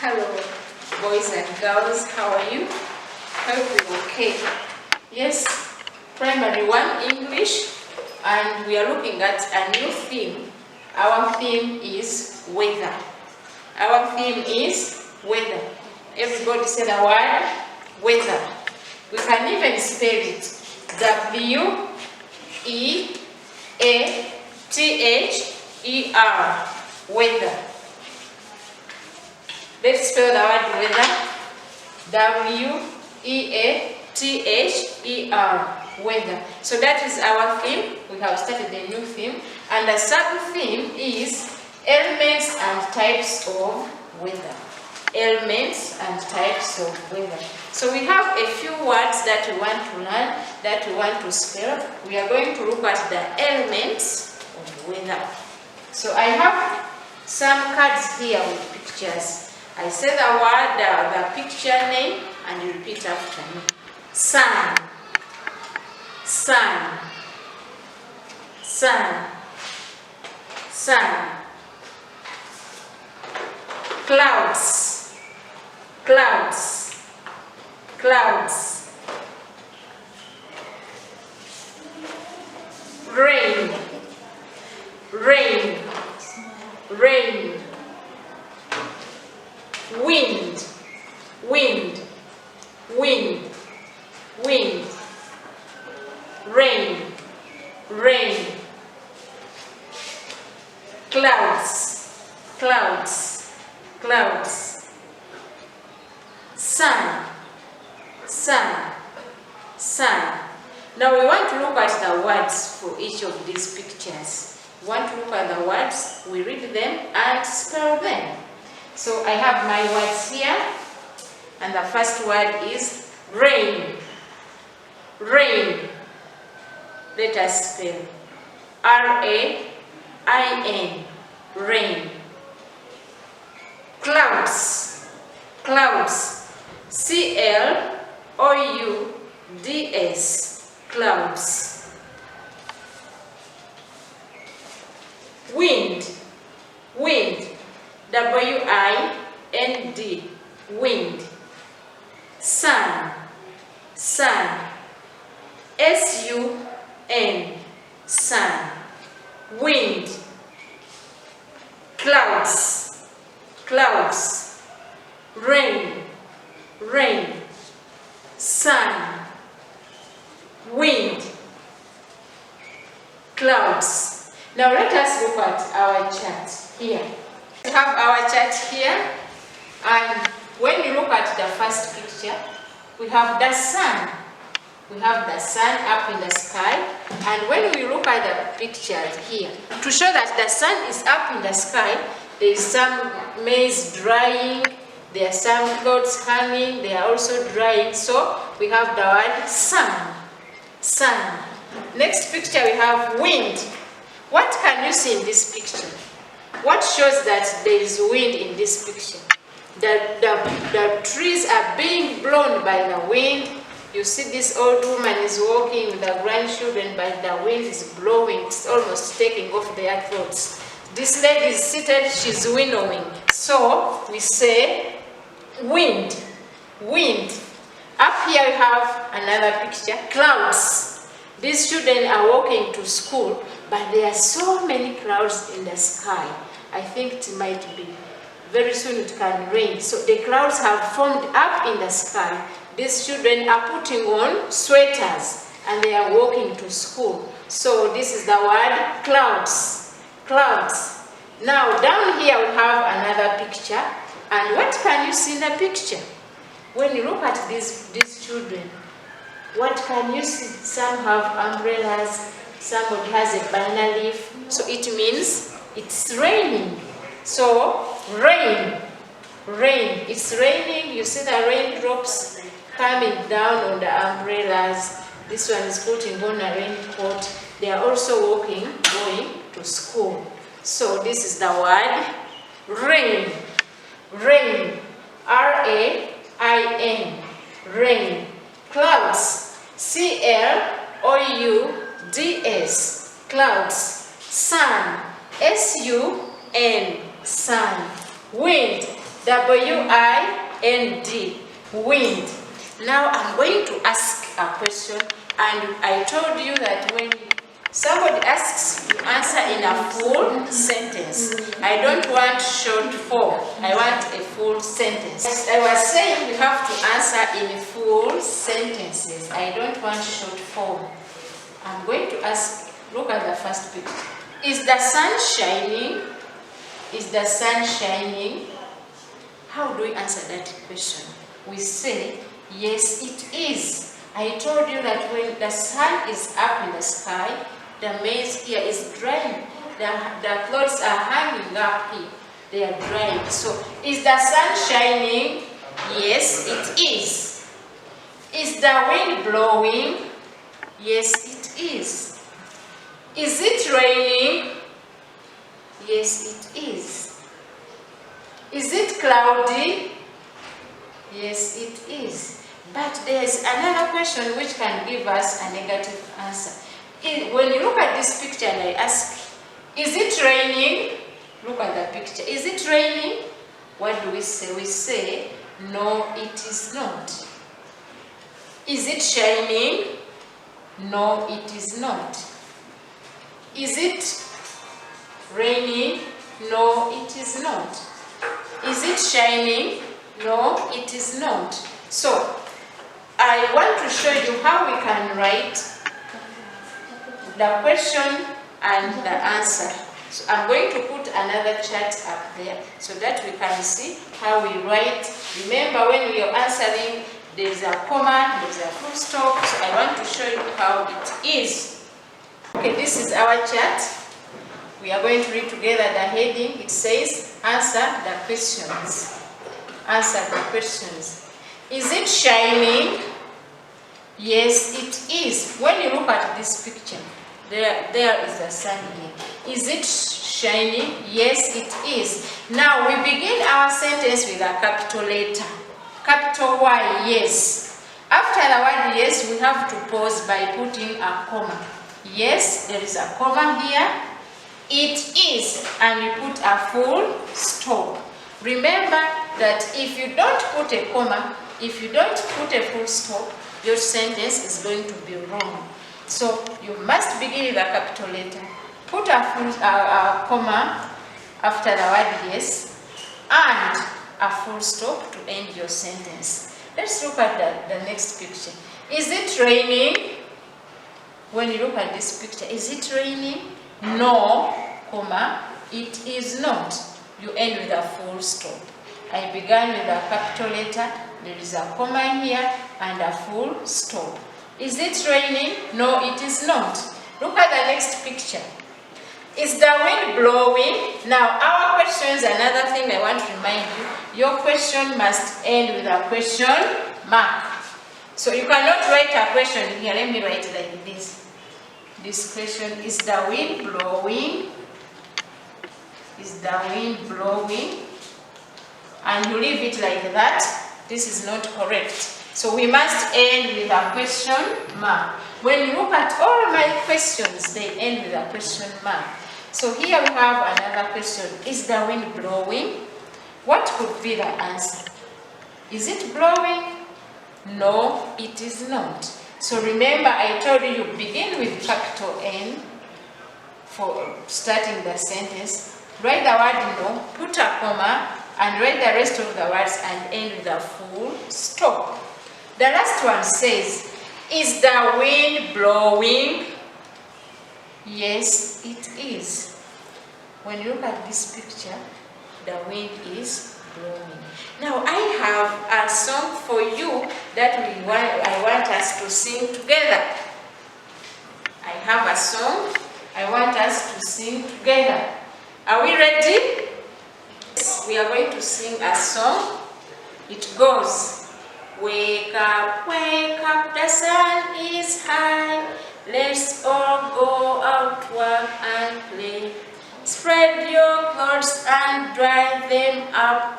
Hello, boys and girls, how are you? Hope you're okay. Yes, Primary 1 English, and we are looking at a new theme. Our theme is weather. Our theme is weather. Everybody said a word, weather. We can even spell it. W-E-A-T-H-E-R, weather. Let's spell the word weather. W-E-A-T-H-E-R, weather. So that is our theme. We have started a new theme. And the sub-theme is elements and types of weather. Elements and types of weather. So we have a few words that we want to learn, that we want to spell. We are going to look at the elements of weather. So I have some cards here with pictures. I say the word, the picture name, and you repeat after me. Sun, sun, sun, sun. Clouds, clouds, clouds. Rain, rain, rain. Wind, wind, wind, wind. Rain, rain. Clouds, clouds, clouds. Sun, sun, sun. Now we want to look at the words for each of these pictures. We want to look at the words, we read them and spell them. So I have my words here, and the first word is rain. Rain. Let us spell R-A-I-N. Rain. Clouds. Clouds. C-L-O-U-D-S. Clouds. Wind. Wind. W-I-N-D, wind. Sun, sun. S-U-N, sun. Wind. Clouds, clouds. Rain, rain. Sun, wind, clouds. Now let us look at our chart here. We have our chart here, and when you look at the first picture, we have the sun. We have the sun up in the sky, and when we look at the picture here, to show that the sun is up in the sky, there is some maize drying, there are some clouds hanging, they are also drying, so we have the word sun. Sun. Next picture we have wind. What can you see in this picture? What shows that there is wind in this picture? The trees are being blown by the wind. You see this old woman is walking with the grandchildren, but the wind is blowing. It's almost taking off their clothes. This lady is seated, she's winnowing. So we say wind, wind. Up here we have another picture, clouds. These children are walking to school, but there are so many clouds in the sky. I think it might be very soon it can rain. So the clouds have formed up in the sky. These children are putting on sweaters and they are walking to school. So this is the word clouds. Clouds. Now down here we have another picture. And what can you see in the picture? When you look at these children, what can you see? Some have umbrellas, somebody has a banana leaf. So it means it's raining. So rain, rain. It's raining. You see the raindrops coming down on the umbrellas. This one is putting on a raincoat. They are also walking, going to school. So this is the word rain. Rain. R-A-I-N. Rain. Clouds. C-L-O-U-D-S. Clouds. Sun. S-U-N. Sun. Wind. W-I-N-D, wind. Now I'm going to ask a question, and I told you that when somebody asks, you answer in a full sentence. I don't want short form, I want a full sentence. As I was saying, we have to answer in full sentences. I don't want short form. I'm going to ask, look at the first picture. Is the sun shining? Is the sun shining? How do we answer that question? We say, yes, it is. I told you that when the sun is up in the sky, the maize here is drying. The clouds are hanging up here. They are drying. So, is the sun shining? Yes, it is. Is the wind blowing? Yes, it is. Is it raining? Yes, it is. Is it cloudy? Yes, it is. But there is another question which can give us a negative answer. When you look at this picture and I ask, is it raining? Look at the picture. Is it raining? What do we say? We say, no, it is not. Is it shining? No, it is not. Is it raining? No, it is not. Is it shining? No, it is not. So, I want to show you how we can write the question and the answer. So I'm going to put another chart up there so that we can see how we write. Remember, when we are answering, there's a comma, there's a full stop. So I want to show you how it is. Okay, this is our chart. We are going to read together the heading. It says, answer the questions. Answer the questions. Is it shining? Yes, it is. When you look at this picture, there is the sun here. Is it shining? Yes, it is. Now we begin our sentence with a capital letter. Capital Y, yes. After the word yes, we have to pause by putting a comma. Yes, there is a comma here. It is, and you put a full stop. Remember that if you don't put a comma, if you don't put a full stop, your sentence is going to be wrong. So you must begin with a capital letter, put a comma after the word yes, and a full stop to end your sentence. Let's look at the next picture. Is it raining? When you look at this picture, is it raining? No, comma, it is not. You end with a full stop. I began with a capital letter, there is a comma here, and a full stop. Is it raining? No, it is not. Look at the next picture. Is the wind blowing? Now, our questions, another thing I want to remind you, your question must end with a question mark. So you cannot write a question here. Let me write it like this. This question, is the wind blowing? Is the wind blowing? And you leave it like that. This is not correct. So we must end with a question mark. When you look at all my questions, they end with a question mark. So here we have another question. Is the wind blowing? What could be the answer? Is it blowing? No, it is not. So remember, I told you, begin with capital N for starting the sentence. Write the word no, put a comma, and write the rest of the words and end with a full stop. The last one says, is the wind blowing? Yes, it is. When you look at this picture, the wind is blowing. Now I have a song for you that I want us to sing together. I have a song I want us to sing together. Are we ready? Yes, we are going to sing a song. It goes, wake up, the sun is high. Let's all go out, work and play. Spread your clothes and dry them up.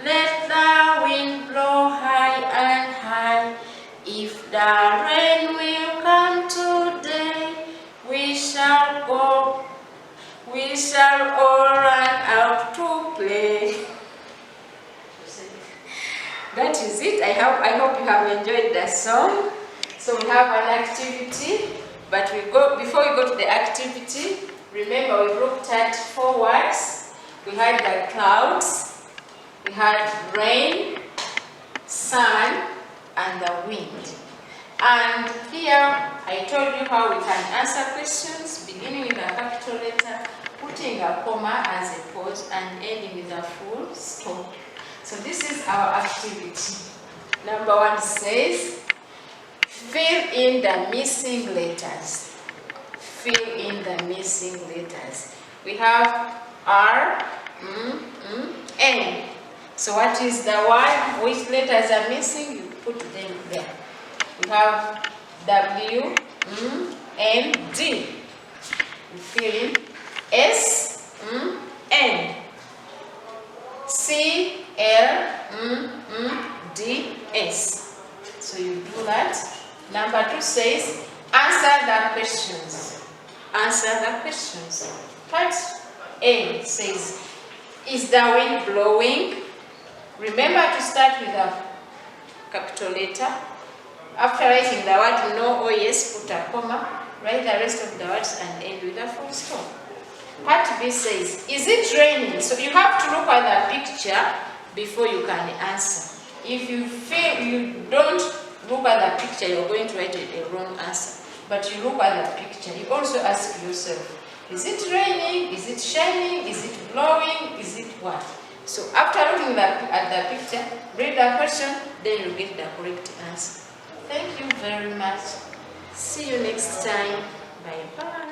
Let the wind blow high and high. If the rain will come today, we shall all run out to play. is it. I hope you have enjoyed the song. So we have an activity, but before we go to the activity, remember we looked at 4 words. We had the clouds, we had rain, sun, and the wind. And here I told you how we can answer questions, beginning with a capital letter, putting a comma as a pause, and ending with a full stop. So this is our activity. Number 1 says, fill in the missing letters. Fill in the missing letters. We have R, N. So what is the word? Which letters are missing? You put them there. We have W, N, D. We fill in S, N. C, L, D, S. So you do that. Number 2 says, answer the questions. Answer the questions. Part A says, is the wind blowing? Remember to start with a capital letter. After writing the word no or yes, put a comma, write the rest of the words and end with a full stop. Part B says, is it raining? So you have to look at the picture before you can answer. If you feel you don't look at the picture, you're going to write a wrong answer. But you look at the picture, you also ask yourself, is it raining? Is it shining? Is it blowing? Is it what? So after looking at the picture, read the question, then you get the correct answer. Thank you very much. See you next time. Bye-bye.